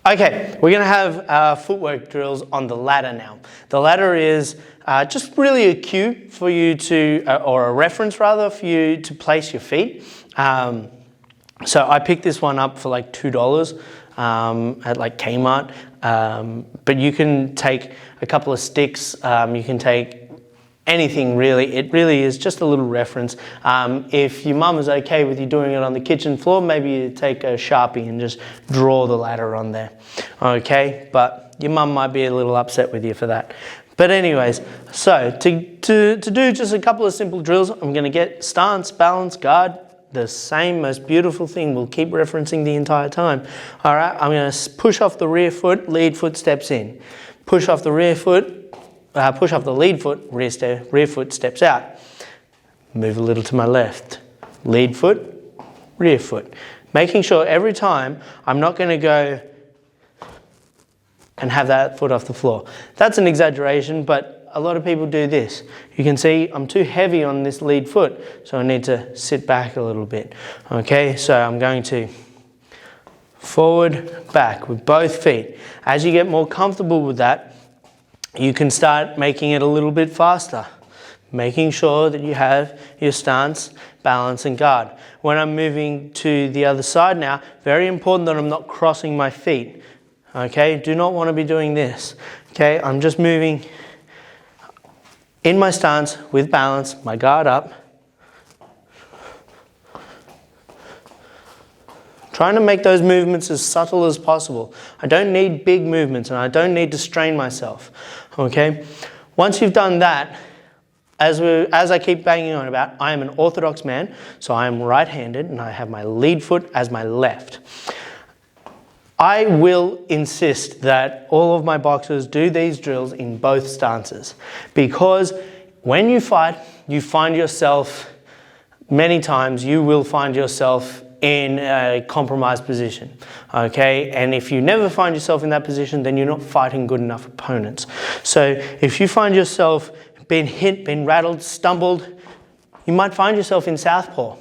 Okay, we're going to have footwork drills on the ladder now. The ladder is just really a cue for you to, or a reference rather, for you to place your feet. So I picked this one up for like $2 at like Kmart, but you can take a couple of sticks, you can take anything really. It really is just a little reference. If your mum is okay with you doing it on the kitchen floor, maybe you take a Sharpie and just draw the ladder on there. Okay, but your mum might be a little upset with you for that. But anyways, so to do just a couple of simple drills, I'm going to get stance, balance, guard, the same most beautiful thing. We'll keep referencing the entire time. All right, I'm going to push off the rear foot, lead foot steps in. Push off the rear foot, push off the lead foot, rear foot steps out. Move a little to my left. Lead foot, rear foot. Making sure every time I'm not going to go and have that foot off the floor. That's an exaggeration, but a lot of people do this. You can see I'm too heavy on this lead foot, so I need to sit back a little bit. Okay, so I'm going to forward, back with both feet. As you get more comfortable with that, you can start making it a little bit faster, making sure that you have your stance, balance and guard. When I'm moving to the other side now, very important that I'm not crossing my feet. Okay, do not want to be doing this. Okay, I'm just moving in my stance with balance, my guard up. Trying to make those movements as subtle as possible. I don't need big movements and I don't need to strain myself. Okay? Once you've done that, as I keep banging on about, I am an orthodox man, so I am right-handed and I have my lead foot as my left. I will insist that all of my boxers do these drills in both stances, because when you fight, you find yourself, many times you will find yourself in a compromised position, okay? And if you never find yourself in that position, then you're not fighting good enough opponents. So if you find yourself being hit, being rattled, stumbled, you might find yourself in southpaw.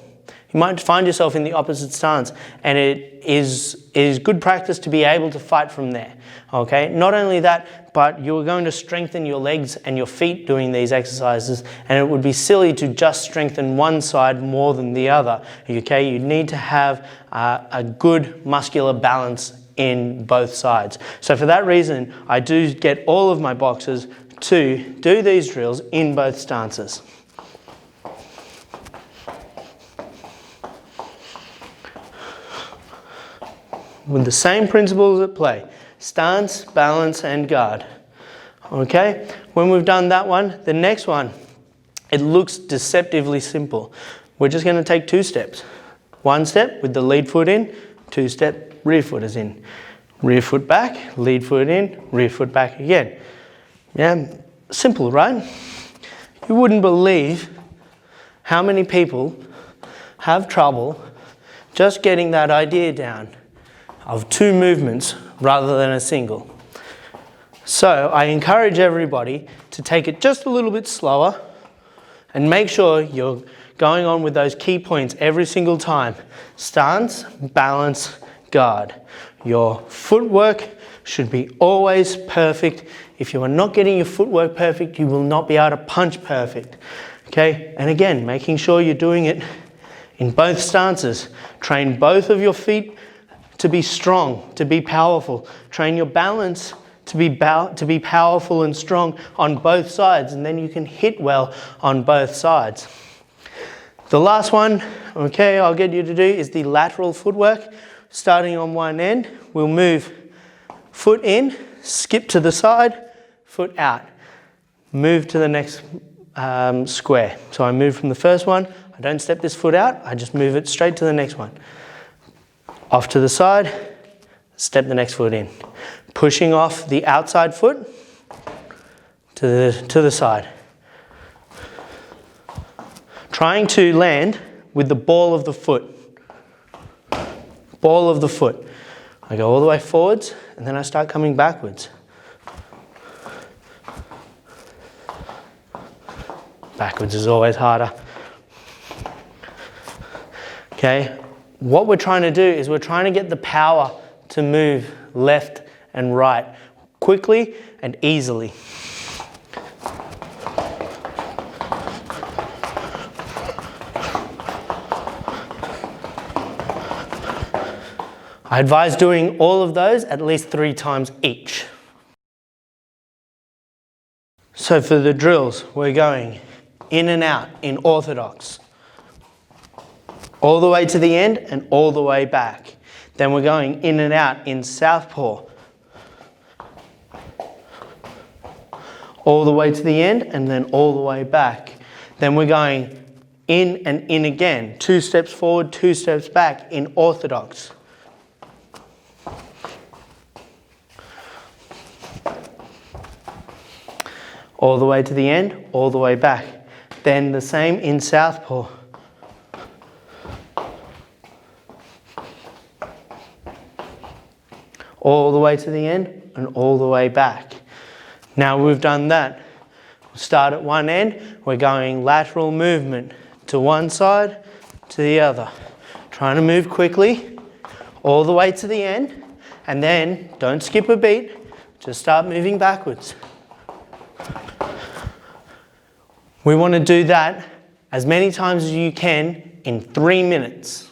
You might find yourself in the opposite stance, and it is good practice to be able to fight from there, okay? Not only that, but you're going to strengthen your legs and your feet doing these exercises, and it would be silly to just strengthen one side more than the other, okay? You need to have a good muscular balance in both sides. So for that reason, I do get all of my boxers to do these drills in both stances. With the same principles at play. Stance, balance and guard. Okay, when we've done that one, the next one, it looks deceptively simple. We're just going to take 2 steps. 1 step with the lead foot in, 2 step, rear foot is in. Rear foot back, lead foot in, rear foot back again. Yeah, simple, right? You wouldn't believe how many people have trouble just getting that idea down of 2 movements rather than a single. So I encourage everybody to take it just a little bit slower and make sure you're going on with those key points every single time. Stance, balance, guard. Your footwork should be always perfect. If you are not getting your footwork perfect, you will not be able to punch perfect. Okay, and again, making sure you're doing it in both stances. Train both of your feet to be strong, to be powerful. Train your balance to be powerful and strong on both sides, and then you can hit well on both sides. The last one, okay, I'll get you to do is the lateral footwork. Starting on one end, we'll move foot in, skip to the side, foot out. Move to the next square. So I move from the first one, I don't step this foot out, I just move it straight to the next one. Off to the side, step the next foot in. Pushing off the outside foot to the side. Trying to land with the ball of the foot. Ball of the foot. I go all the way forwards and then I start coming backwards. Backwards is always harder. Okay, what we're trying to do is we're trying to get the power to move left and right quickly and easily. I advise doing all of those at least 3 times each. So for the drills, we're going in and out in orthodox, all the way to the end and all the way back. Then we're going in and out in southpaw, all the way to the end and then all the way back. Then we're going in and in again, 2 steps forward, 2 steps back in orthodox. All the way to the end, all the way back. Then the same in southpaw. All the way to the end and all the way back. Now we've done that. We'll start at one end. We're going lateral movement to one side, to the other. Trying to move quickly, all the way to the end, and then don't skip a beat, just start moving backwards. We want to do that as many times as you can in 3 minutes.